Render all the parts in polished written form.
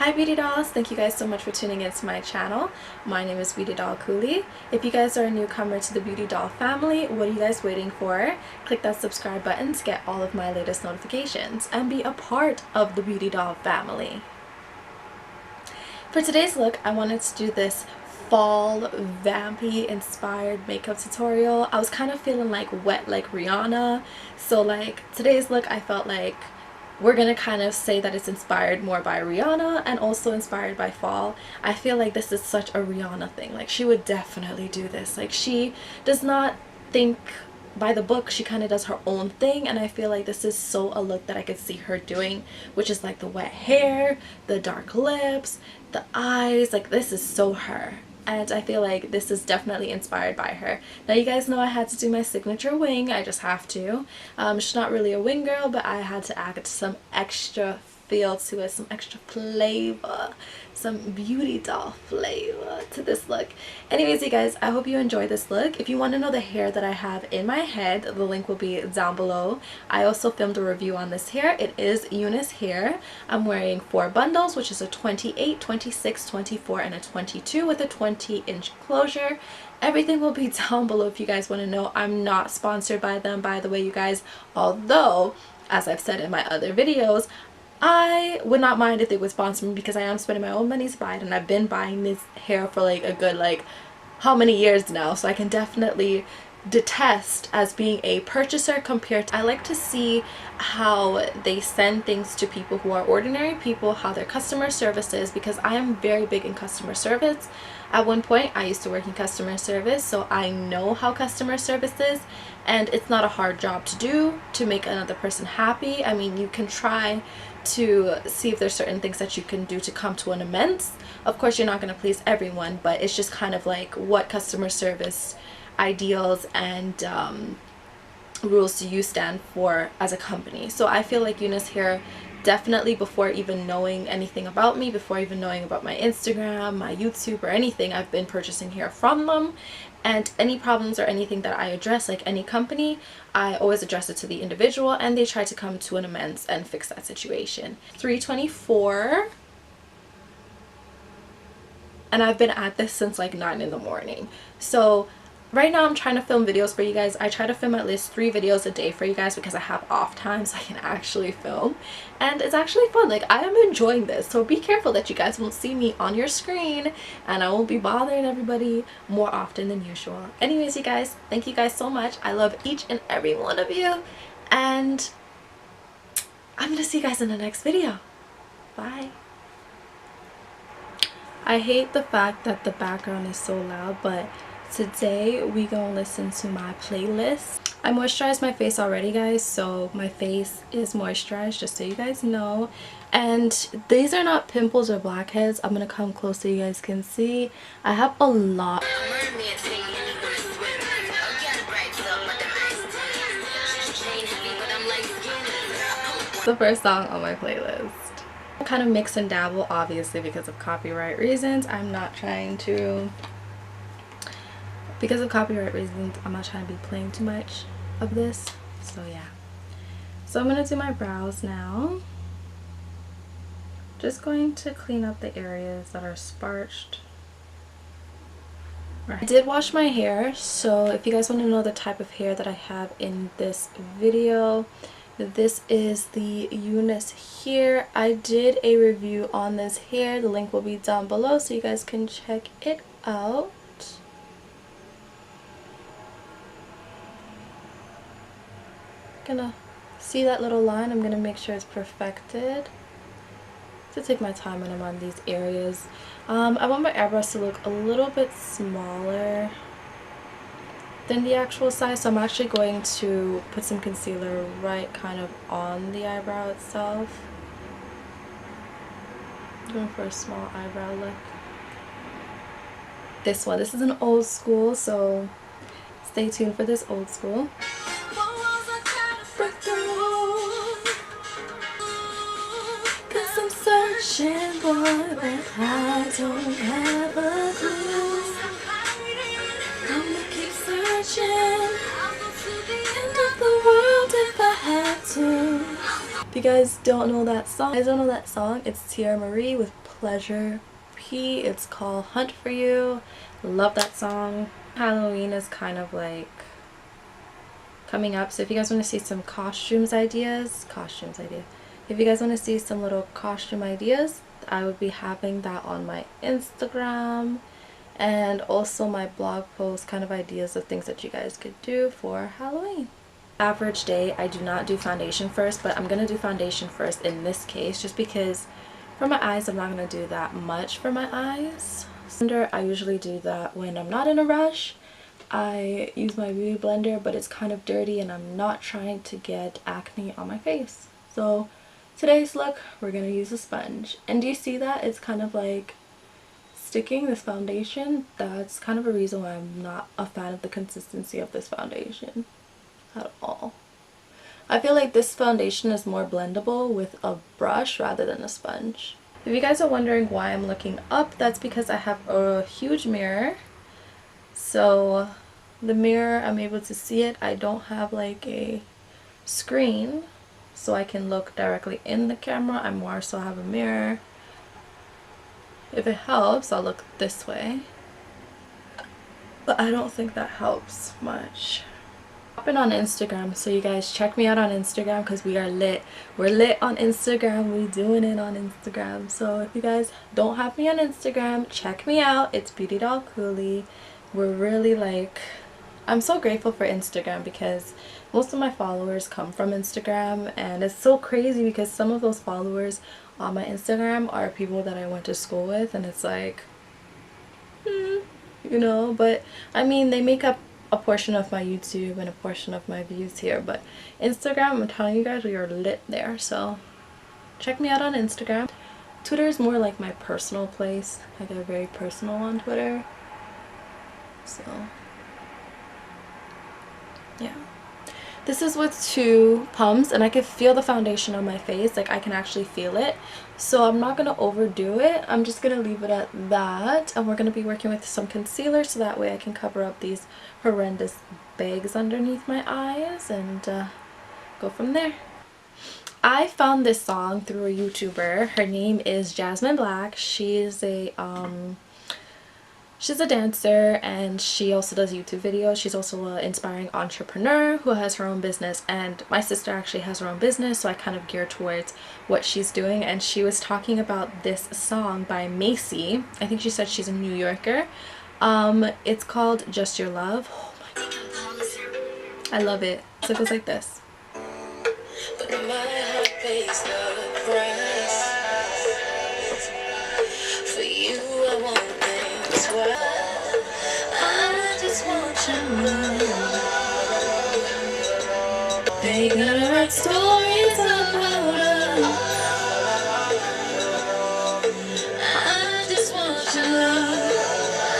Hi beauty dolls, thank you guys so much for tuning into my channel. My name is Beauty Doll Cooley. If you guys are a newcomer to the Beauty Doll family, what are you guys waiting for? Click that subscribe button to get all of my latest notifications and be a part of the Beauty Doll family. For today's look, I wanted to do this fall vampy inspired makeup tutorial. I was kind of feeling like wet like Rihanna, so like today's look I felt like we're gonna kind of say that it's inspired more by Rihanna and also inspired by fall. I feel like this is such a Rihanna thing. Like she would definitely do this. Like she does not think by the book, she kind of does her own thing, and I feel like this is so a look that I could see her doing, which is like the wet hair, the dark lips, the eyes. Like this is so her, and I feel like this is definitely inspired by her. Now you guys know I had to do my signature wing. I just have to. She's not really a wing girl, but I had to add some extra feel to it, some extra flavor, some beauty doll flavor to this look. Anyways, you guys, I hope you enjoy this look. If you want to know the hair that I have in my head, the link will be down below. I also filmed a review on this hair. It is Eunice hair. I'm wearing 4 bundles, which is a 28, 26, 24, and a 22 with a 20-inch closure. Everything will be down below if you guys want to know. I'm not sponsored by them, by the way, you guys, although as I've said in my other videos, I would not mind if they would sponsor me because I am spending my own money to buy it, and I've been buying this hair for like a good like how many years now, so I can definitely detest as being a purchaser compared to, I like to see how they send things to people who are ordinary people, how their customer service is, because I am very big in customer service. At one point I used to work in customer service, so I know how customer service is, and it's not a hard job to do to make another person happy. I mean, you can try to see if there's certain things that you can do to come to an amends. Of course you're not going to please everyone, but it's just kind of like what customer service ideals and rules do you stand for as a company. So I feel like Eunice here, definitely before even knowing anything about me, before even knowing about my Instagram, my YouTube or anything, I've been purchasing hair from them. And any problems or anything that I address, like any company, I always address it to the individual, and they try to come to an amends and fix that situation. 3:24, and I've been at this since like 9 in the morning. So right now I'm trying to film videos for you guys. I try to film at least 3 videos a day for you guys because I have off time, so I can actually film, and it's actually fun. Like I am enjoying this, so be careful that you guys won't see me on your screen and I won't be bothering everybody more often than usual. Anyways, you guys, thank you guys so much. I love each and every one of you, and I'm gonna see you guys in the next video. Bye. I hate the fact that the background is so loud, but today we gonna listen to my playlist. I moisturized my face already, guys, so my face is moisturized, just so you guys know. And these are not pimples or blackheads. I'm gonna come close so you guys can see. I have a lot. The first song on my playlist. Kind of mix and dabble, obviously because of copyright reasons. I'm not trying to be playing too much of this, so yeah. So I'm gonna do my brows now. Just going to clean up the areas that are sparched. I did wash my hair, so if you guys want to know the type of hair that I have in this video, this is the Eunice hair. I did a review on this hair. The link will be down below so you guys can check it out. Gonna see that little line. I'm gonna make sure it's perfected. To take my time when I'm on these areas. I want my eyebrows to look a little bit smaller than the actual size, so I'm actually going to put some concealer right kind of on the eyebrow itself. I'm going for a small eyebrow look. This is an old school, so stay tuned for this old school. Searching, boy, but I don't have a clue. I'm gonna keep searching. End of the world if I had to. If you guys don't know that song, it's Tia Marie with Pleasure P. It's called Hunt For You. Love that song. Halloween is kind of like coming up, so if you guys want to see some ideas, if you guys want to see some little costume ideas, I would be having that on my Instagram, and also my blog post, kind of ideas of things that you guys could do for Halloween. Average day, I do not do foundation first, but I'm gonna do foundation first in this case, just because for my eyes I'm not gonna do that much for my eyes. I usually do that when I'm not in a rush. I use my beauty blender, but it's kind of dirty and I'm not trying to get acne on my face. So today's look, we're gonna use a sponge. And do you see that? It's kind of like sticking, this foundation. That's kind of a reason why I'm not a fan of the consistency of this foundation at all. I feel like this foundation is more blendable with a brush rather than a sponge. If you guys are wondering why I'm looking up, that's because I have a huge mirror. So the mirror, I'm able to see it. I don't have like a screen so I can look directly in the camera. I more so have a mirror. If it helps, I'll look this way, but I don't think that helps much. Popping on Instagram, so you guys check me out on Instagram because we are lit. We're lit on Instagram. We doing it on Instagram. So if you guys don't have me on Instagram, check me out. It's Beauty Doll Cooley. We're really like, I'm so grateful for Instagram because most of my followers come from Instagram, and it's so crazy because some of those followers on my Instagram are people that I went to school with, and it's like, you know, but I mean, they make up a portion of my YouTube and a portion of my views here, but Instagram, I'm telling you guys, we are lit there. So check me out on Instagram. Twitter is more like my personal place. I get very personal on Twitter, so yeah. This is with 2 pumps, and I can feel the foundation on my face. Like, I can actually feel it. So I'm not going to overdo it. I'm just going to leave it at that. And we're going to be working with some concealer so that way I can cover up these horrendous bags underneath my eyes and go from there. I found this song through a YouTuber. Her name is Jasmine Black. She's a dancer, and she also does YouTube videos. She's also an inspiring entrepreneur who has her own business, and my sister actually has her own business, so I kind of gear towards what she's doing. And she was talking about this song by Macy. I think she said she's a New Yorker. It's called Just Your Love. Oh my god, I love it. So it goes like this. But my heart pays the price. For you I won't think twice. I just want your love. They gotta write stories about us. I just want your love.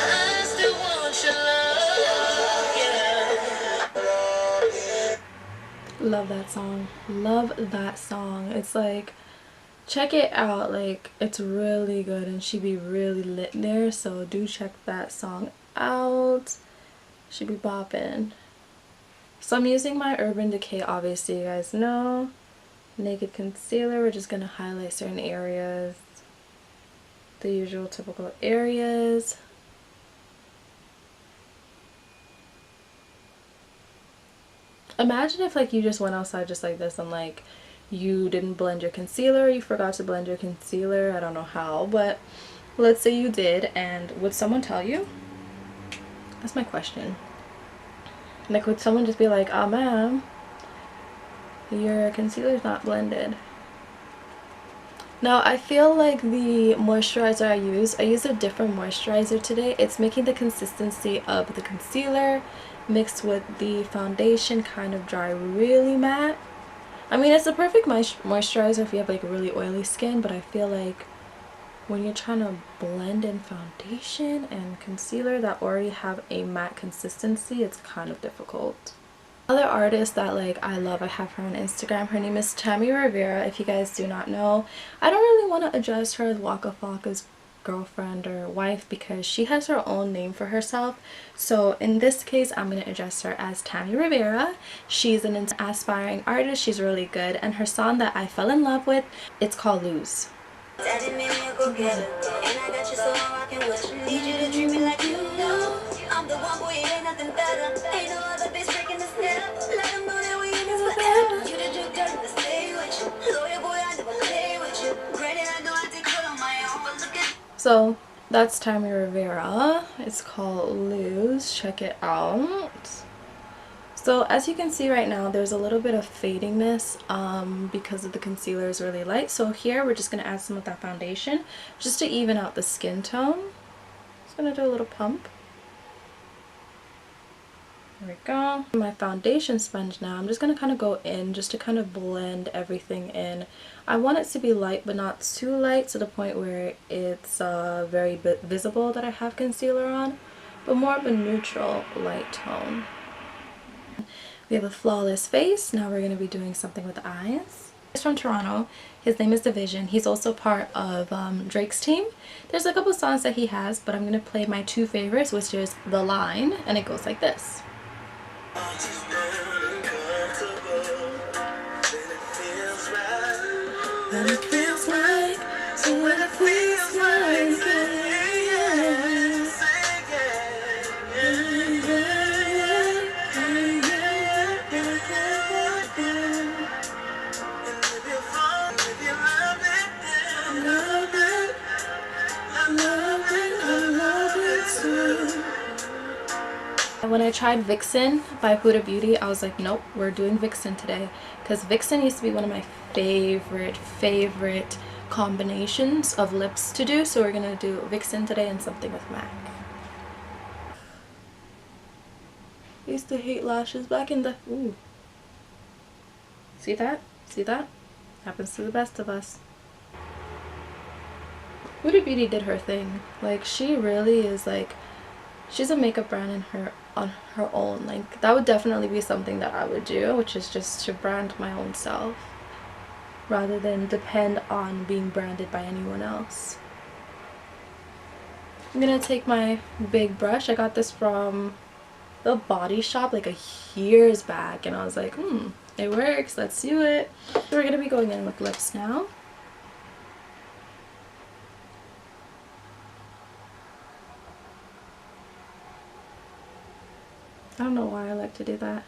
I still want your love, yeah. Love that song. Love that song. It's like, check it out. Like, it's really good, and she be really lit there, so do check that song out. She be bopping. So I'm using my Urban Decay, obviously, you guys know. Naked concealer. We're just gonna highlight certain areas, the usual typical areas. Imagine if like you just went outside just like this and like you didn't blend your concealer, you forgot to blend your concealer. I don't know how, but let's say you did, and would someone tell you? That's my question. Like, would someone just be like, oh ma'am, your concealer's not blended? Now I feel like the moisturizer I use a different moisturizer today. It's making the consistency of the concealer mixed with the foundation kind of dry, really matte. I mean, it's the perfect moisturizer if you have like really oily skin, but I feel like when you're trying to blend in foundation and concealer that already have a matte consistency, it's kind of difficult. Another artist that like I love, I have her on Instagram. Her name is Tammy Rivera. If you guys do not know, I don't really want to address her as Waka Flocka's girlfriend or wife because she has her own name for herself. So in this case, I'm going to address her as Tammy Rivera. She's an aspiring artist. She's really good, and her song that I fell in love with, it's called Lose. So that's Tammy Rivera. It's called Lose. Check it out. So as you can see right now, there's a little bit of fadingness because of the concealer is really light. So here we're just going to add some of that foundation just to even out the skin tone. Just going to do a little pump. There we go. My foundation sponge now, I'm just going to kind of go in just to kind of blend everything in. I want it to be light but not too light to the point where it's very visible that I have concealer on, but more of a neutral light tone. We have a flawless face. Now we're going to be doing something with the eyes. He's from Toronto. His name is Vixen. He's also part of Drake's team. There's a couple songs that he has, but I'm going to play my two favorites, which is The Line, and it goes like this. When it feels like, when it feels like, when I tried Vixen by Huda Beauty, I was like, nope, we're doing Vixen today. Because Vixen used to be one of my favorite combinations of lips to do. So we're going to do Vixen today and something with MAC. I used to hate lashes back in the... Ooh. See that? See that? Happens to the best of us. Huda Beauty did her thing. Like, she really is like... She's a makeup brand in her on her own. Like, that would definitely be something that I would do, which is just to brand my own self rather than depend on being branded by anyone else. I'm gonna take my big brush. I got this from the Body Shop like years back, and I was like, it works, let's do it. So we're gonna be going in with lips now. I don't know why I like to do that.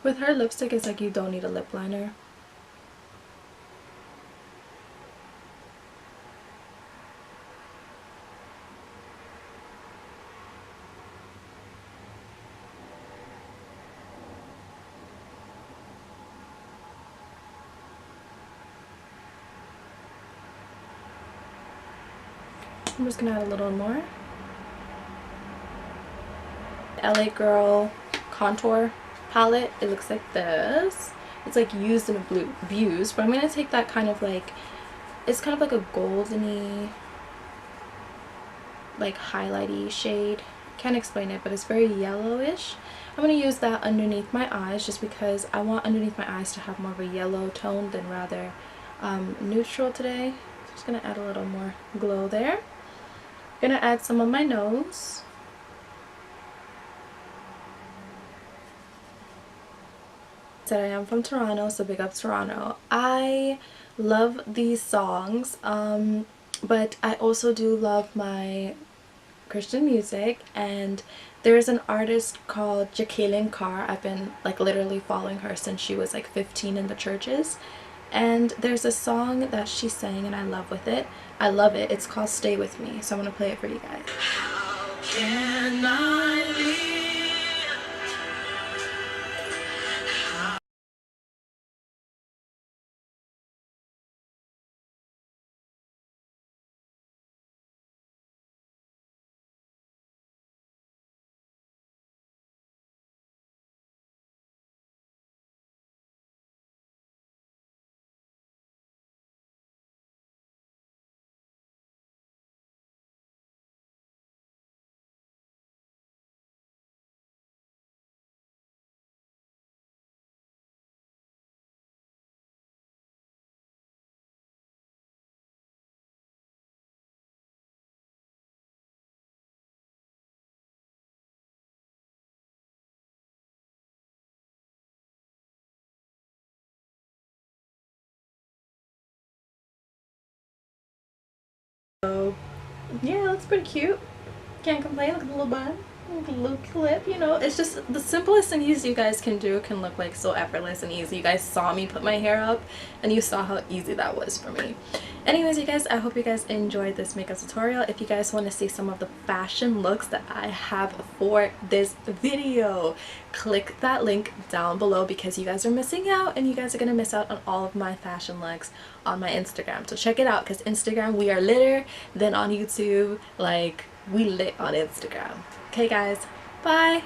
With her lipstick, it's like you don't need a lip liner. I'm just gonna add a little more. LA Girl contour palette. It looks like this. It's like used in a blue views, but I'm gonna take that kind of like, it's kind of like a goldeny, like highlighty shade. Can't explain it, but it's very yellowish. I'm gonna use that underneath my eyes just because I want underneath my eyes to have more of a yellow tone than rather neutral today. So just gonna add a little more glow there. Gonna add some on my nose. Said I am from Toronto, so big up Toronto. I love these songs, but I also do love my Christian music, and there's an artist called Jacqueline Carr. I've been like literally following her since she was like 15 in the churches, and there's a song that she sang and I love with it. I love it. It's called Stay With Me, so I'm gonna play it for you guys. How can I leave? Yeah, it looks pretty cute. Can't complain. Look at the little bun. Look at the little clip, you know. It's just the simplest things you guys can do can look like so effortless and easy. You guys saw me put my hair up and you saw how easy that was for me. Anyways, you guys, I hope you guys enjoyed this makeup tutorial. If you guys want to see some of the fashion looks that I have for this video, click that link down below because you guys are missing out and you guys are going to miss out on all of my fashion looks on my Instagram. So check it out because Instagram, we are litter than on YouTube. Like, we lit on Instagram. Okay guys, bye.